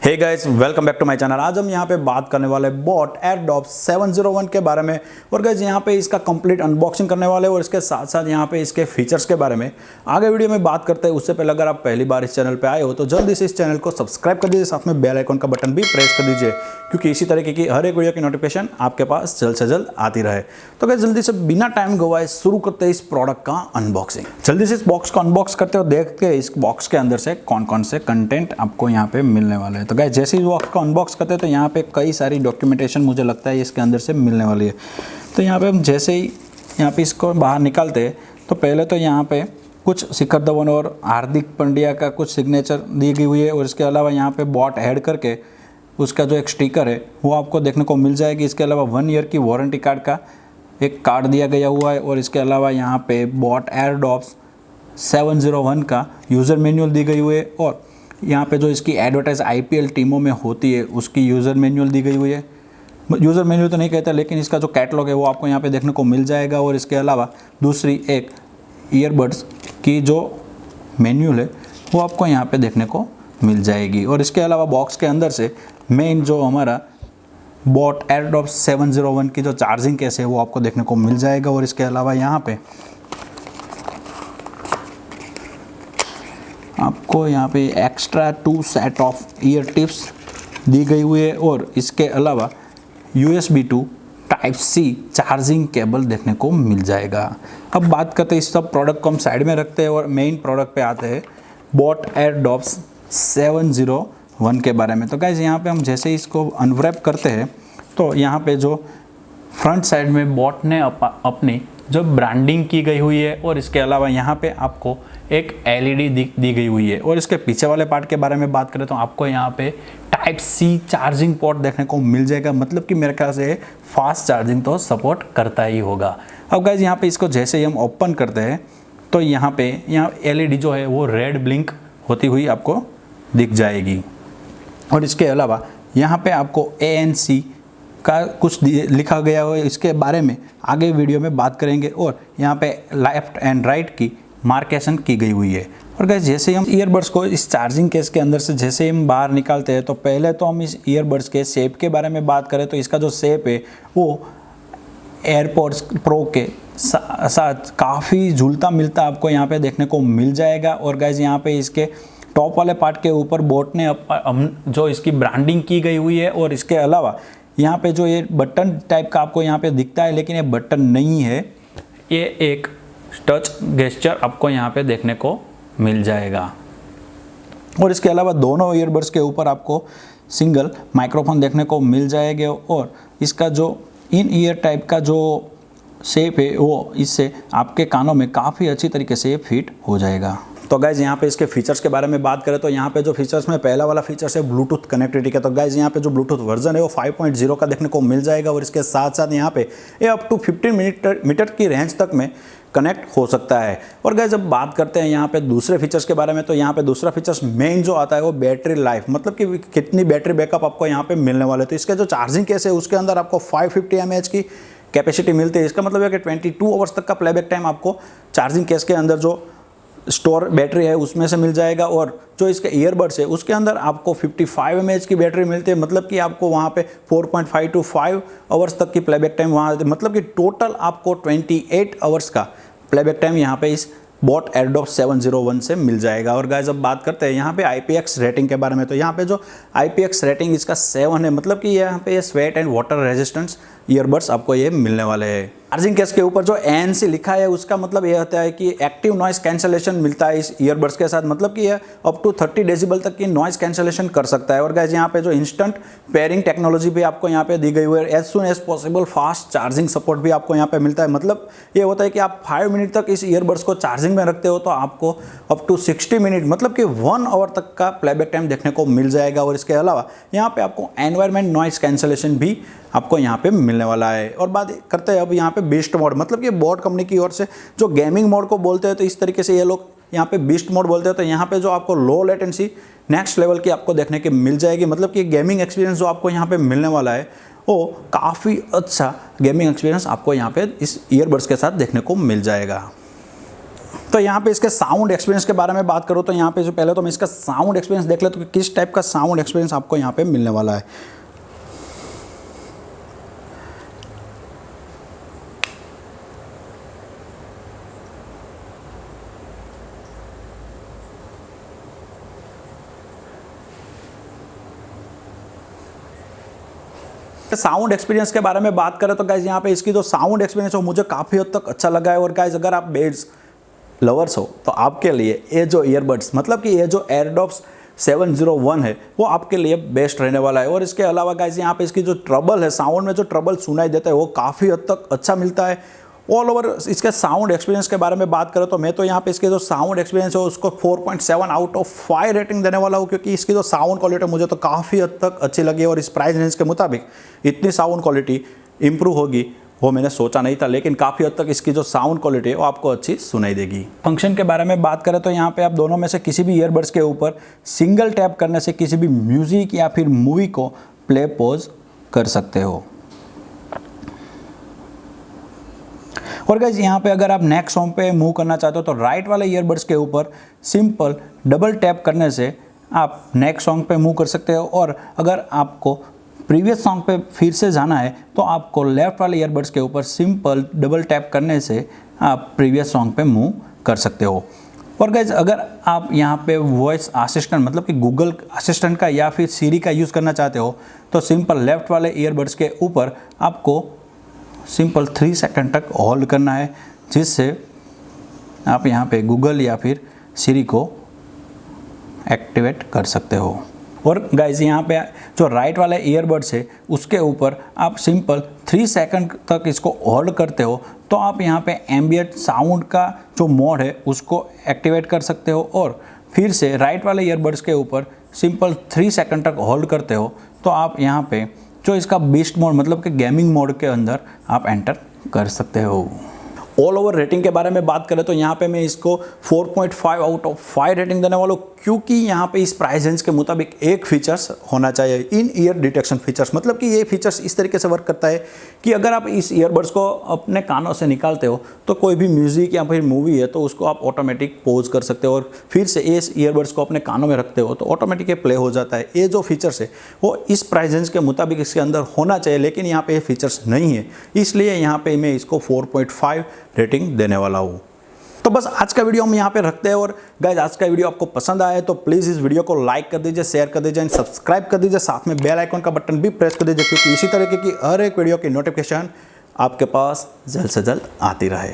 Hey guys, welcome back to my channel. आज हम यहाँ पे बात करने वाले बोट Airdopes 701 के बारे में। और गाइस यहाँ पे इसका कंप्लीट अनबॉक्सिंग करने वाले और इसके साथ साथ यहाँ पे इसके फीचर्स के बारे में आगे वीडियो में बात करते हैं। उससे पहले अगर आप पहली बार इस चैनल पे आए हो तो जल्दी से इस चैनल को सब्सक्राइब कर दीजिए, साथ में बेल आइकन का बटन भी प्रेस कर दीजिए, क्योंकि इसी तरीके की हर एक वीडियो की नोटिफिकेशन आपके पास जल्द से जल्द आती रहे। तो गाइस जल्दी से बिना टाइम गवाए शुरू करते हैं इस प्रोडक्ट का अनबॉक्सिंग। जल्दी से इस बॉक्स को अनबॉक्स करते हो, देखते हैं इस बॉक्स के अंदर से कौन कौन से कंटेंट आपको यहाँ पे मिलने वाले हैं। तो गाइस जैसे ही बॉक्स को अनबॉक्स करते हैं तो यहाँ पे कई सारी डॉक्यूमेंटेशन मुझे लगता है इसके अंदर से मिलने वाली है। तो यहाँ पे हम जैसे ही यहाँ पे इसको बाहर निकालते हैं तो पहले तो यहाँ पे कुछ शिखर धवन और हार्दिक पांड्या का कुछ सिग्नेचर दी गई हुई है, और इसके अलावा यहाँ पे बॉट ऐड करके उसका जो एक स्टिकर है वो आपको देखने को मिल जाएगी। इसके अलावा 1 ईयर की वारंटी कार्ड का एक कार्ड दिया गया हुआ है, और इसके अलावा यहाँ पे बोट Airdopes 701 का यूज़र मैनुअल दी गई हुई है, और यहाँ पे जो इसकी एडवर्टाइज IPL टीमों में होती है उसकी यूज़र मैनुअल दी गई हुई है। यूज़र मैनुअल तो नहीं कहता, लेकिन इसका जो कैटलॉग है वो आपको यहाँ पे देखने को मिल जाएगा। और इसके अलावा दूसरी एक ईयरबड्स की जो मैनुअल है वो आपको यहाँ पे देखने को मिल जाएगी। और इसके अलावा बॉक्स के अंदर से मेन जो हमारा बोट Airdopes 701 की जो चार्जिंग केस है वो आपको देखने को मिल जाएगा। और इसके अलावा यहाँ पे आपको यहाँ पे extra 2 set of ear tips दी गई हुई है, और इसके अलावा USB to Type-C charging cable देखने को मिल जाएगा। अब बात करते हैं इस सब प्रोडक्ट को हम साइड में रखते हैं और मेन प्रोडक्ट पे आते हैं बोट Airdopes 701 के बारे में। तो गाइस यहाँ पे हम जैसे ही इसको अनवैप करते हैं तो यहाँ पे जो फ्रंट साइड में बोट ने अपनी जो ब्रांडिंग की गई हुई है, और इसके अलावा यहाँ पे आपको एक LED दी गई हुई है। और इसके पीछे वाले पार्ट के बारे में बात करें तो आपको यहाँ पे Type-C चार्जिंग पोर्ट देखने को मिल जाएगा, मतलब कि मेरे ख्याल से फास्ट चार्जिंग तो सपोर्ट करता ही होगा। अब गाइस यहाँ पे इसको जैसे ही हम ओपन करते हैं तो यहाँ LED जो है वो रेड ब्लिंक होती हुई आपको दिख जाएगी। और इसके अलावा यहाँ पे आपको ANC का कुछ लिखा गया हो, इसके बारे में आगे वीडियो में बात करेंगे। और यहाँ पे लेफ्ट एंड राइट की मार्केशन की गई हुई है। और गाइस जैसे ही हम ईयरबड्स को इस चार्जिंग केस के अंदर से जैसे ही हम बाहर निकालते हैं तो पहले तो हम इस ईयरबड्स के शेप के बारे में बात करें तो इसका जो शेप है वो एयरपॉड्स प्रो के साथ काफ़ी झूलता मिलता आपको यहाँ पे देखने को मिल जाएगा। और गाइस यहाँ पे इसके टॉप वाले पार्ट के ऊपर बोट ने जो इसकी ब्रांडिंग की गई हुई है, और इसके अलावा यहाँ पे जो ये बटन टाइप का आपको यहाँ पे दिखता है, लेकिन ये बटन नहीं है, ये एक टच गेस्चर आपको यहाँ पे देखने को मिल जाएगा। और इसके अलावा दोनों ईयरबड्स के ऊपर आपको सिंगल माइक्रोफोन देखने को मिल जाएगा, और इसका जो इन ईयर टाइप का जो शेप है वो इससे आपके कानों में काफ़ी अच्छी तरीके से फिट हो जाएगा। तो गाइज यहाँ पे इसके फीचर्स के बारे में बात करें तो यहाँ पे जो फीचर्स में पहला वाला फीचर्स है ब्लूटूथ कनेक्टिविटी का। तो गाइज यहाँ पे जो ब्लूटूथ वर्जन है वो 5.0 का देखने को मिल जाएगा, और इसके साथ साथ यहाँ पे ये अप टू 15 मीटर की रेंज तक में कनेक्ट हो सकता है। और गाइज जब बात करते हैं यहाँ पे दूसरे फीचर्स के बारे में तो यहाँ पे दूसरा फीचर्स मेन जो आता है वो बैटरी लाइफ, मतलब कि कितनी बैटरी बैकअप आपको यहाँ पे मिलने वाले। तो इसके जो चार्जिंग केस है उसके अंदर आपको 550 mAh की कैपेसिटी मिलती है। इसका मतलब है कि 22 आवर्स तक का प्लेबैक टाइम आपको चार्जिंग केस के अंदर जो स्टोर बैटरी है उसमें से मिल जाएगा। और जो इसके ईयरबड्स है उसके अंदर आपको 55 mAh की बैटरी मिलती है, मतलब कि आपको वहाँ पे 4.5 to 5 आवर्स तक की प्लेबैक टाइम वहाँ, मतलब कि टोटल आपको 28 आवर्स का प्लेबैक टाइम यहाँ पे इस बोट Airdopes 701 से मिल जाएगा। और गाइस अब बात करते हैं यहाँ पे IPX रेटिंग के बारे में। तो यहाँ पे जो IPX रेटिंग इसका 7 है, मतलब कि यहाँ पे ये sweat and water resistance earbuds आपको ये मिलने वाले हैं। चार्जिंग केस के ऊपर जो ANC लिखा है उसका मतलब ये होता है कि एक्टिव नॉइस कैंसलेशन मिलता है इस ईयरबड्स के साथ, मतलब कि ये अप टू 30 डेसिबल तक की नॉइस कैंसलेशन कर सकता है। और गाइस यहाँ पे जो इंस्टेंट पेयरिंग टेक्नोलॉजी भी आपको यहाँ पे दी गई हुई है। As soon as possible fast charging support भी आपको यहाँ पे मिलता है, मतलब ये होता है कि आप 5 मिनट तक इस ईयरबड्स को चार्जिंग में रखते हो तो आपको अप टू 60 मिनट, मतलब कि 1 आवर तक का प्लेबैक टाइम देखने को मिल जाएगा। और इसके अलावा यहाँ पे आपको एनवायरमेंट नॉइस कैंसलेशन भी आपको यहाँ पे मिलने वाला है। और बात करते हैं अब यहाँ पे बीस्ट मोड, मतलब कि बोट कंपनी की ओर से जो गेमिंग मोड को बोलते हैं तो इस तरीके से ये लोग यहाँ पे बीस्ट मोड बोलते हैं। तो यहाँ पे जो आपको लो लेटेंसी नेक्स्ट लेवल की आपको देखने की मिल जाएगी, मतलब कि गेमिंग एक्सपीरियंस जो आपको यहाँ पे मिलने वाला है वो काफ़ी अच्छा गेमिंग एक्सपीरियंस आपको यहाँ पे इस ईयरबड्स के साथ देखने को मिल जाएगा। तो यहाँ पे इसके साउंड एक्सपीरियंस के बारे में बात करूँ तो यहाँ पे जो पहले तो मैं इसका साउंड एक्सपीरियंस देख लेता हूँ कि किस टाइप का साउंड एक्सपीरियंस आपको यहाँ पे मिलने वाला है। साउंड एक्सपीरियंस के बारे में बात करें तो गाइज यहाँ पे इसकी जो साउंड एक्सपीरियंस हो मुझे काफ़ी हद तक अच्छा लगा है। और गाइज अगर आप बेड्स लवर्स हो तो आपके लिए ये जो ईयरबड्स मतलब कि ये जो एयरडॉप्स 701 है वो आपके लिए बेस्ट रहने वाला है। और इसके अलावा गाइज यहाँ पे इसकी जो ट्रबल है, साउंड में जो ट्रबल सुनाई देता है वो काफ़ी हद तक अच्छा मिलता है। ऑल ओवर इसके साउंड एक्सपीरियंस के बारे में बात करें तो मैं तो यहाँ पे इसके जो साउंड एक्सपीरियंस है उसको 4.7 आउट ऑफ 5 रेटिंग देने वाला हूँ, क्योंकि इसकी जो साउंड क्वालिटी मुझे तो काफ़ी हद तक अच्छी लगी। और इस प्राइस रेंज के मुताबिक इतनी साउंड क्वालिटी इंप्रूव होगी वो मैंने सोचा नहीं था, लेकिन काफ़ी हद तक इसकी जो साउंड क्वालिटी है वो आपको अच्छी सुनाई देगी। फंक्शन के बारे में बात करें तो यहाँ पे आप दोनों में से किसी भी ईयरबड्स के ऊपर सिंगल टैप करने से किसी भी म्यूजिक या फिर मूवी को प्ले पॉज कर सकते हो। और गाइस यहाँ पे अगर आप नेक्स्ट सॉन्ग पे मूव करना चाहते हो तो राइट वाले ईयरबड्स के ऊपर सिंपल डबल टैप करने से आप नेक्स्ट सॉन्ग पे मूव कर सकते हो। और अगर आपको प्रीवियस सॉन्ग पे फिर से जाना है तो आपको लेफ्ट वाले ईयरबड्स के ऊपर सिंपल डबल टैप करने से आप प्रीवियस सॉन्ग पे मूव कर सकते हो। और गाइज अगर आप यहाँ पे वॉइस असिस्टेंट मतलब कि गूगल असिस्टेंट का या फिर सीरी का यूज़ करना चाहते हो तो सिंपल लेफ्ट वाले ईयरबड्स के ऊपर आपको सिंपल 3 सेकंड तक होल्ड करना है, जिससे आप यहाँ पे गूगल या फिर सीरी को एक्टिवेट कर सकते हो। और गाइज यहाँ पे जो राइट वाला ईयरबड्स है उसके ऊपर आप सिंपल 3 सेकंड तक इसको होल्ड करते हो तो आप यहाँ पे एम्बिएंट साउंड का जो मोड है उसको एक्टिवेट कर सकते हो। और फिर से राइट वाले ईयरबड्स के ऊपर सिंपल 3 सेकंड तक होल्ड करते हो तो आप यहाँ पे जो इसका बीस्ट मोड मतलब कि गेमिंग मोड के अंदर आप एंटर कर सकते हो। ऑल ओवर रेटिंग के बारे में बात करें तो यहाँ पे मैं इसको 4.5 आउट ऑफ 5 रेटिंग देने वाला हूँ, क्योंकि यहाँ पे इस प्राइस रेंज के मुताबिक एक फीचर्स होना चाहिए, इन ईयर डिटेक्शन फीचर्स। मतलब कि ये फीचर्स इस तरीके से वर्क करता है कि अगर आप इस ईयरबड्स को अपने कानों से निकालते हो तो कोई भी म्यूजिक या फिर मूवी है तो उसको आप ऑटोमेटिक पॉज कर सकते हो। और फिर से इस ईयरबड्स को अपने कानों में रखते हो तो ऑटोमेटिक ये प्ले हो जाता है। ये जो फीचर्स है वो इस प्राइस रेंज के मुताबिक इसके अंदर होना चाहिए, लेकिन यहाँ पे ये फीचर्स नहीं है, इसलिए यहाँ पे मैं इसको 4.5 रेटिंग देने वाला हूँ। तो बस आज का वीडियो हम यहाँ पे रखते हैं। और गाइज आज का वीडियो आपको पसंद आया है तो प्लीज़ इस वीडियो को लाइक कर दीजिए, शेयर कर दीजिए एंड सब्सक्राइब कर दीजिए। साथ में बेल आइकन का बटन भी प्रेस कर दीजिए, क्योंकि इसी तरीके की हर एक वीडियो की नोटिफिकेशन आपके पास जल्द से जल्द आती रहे।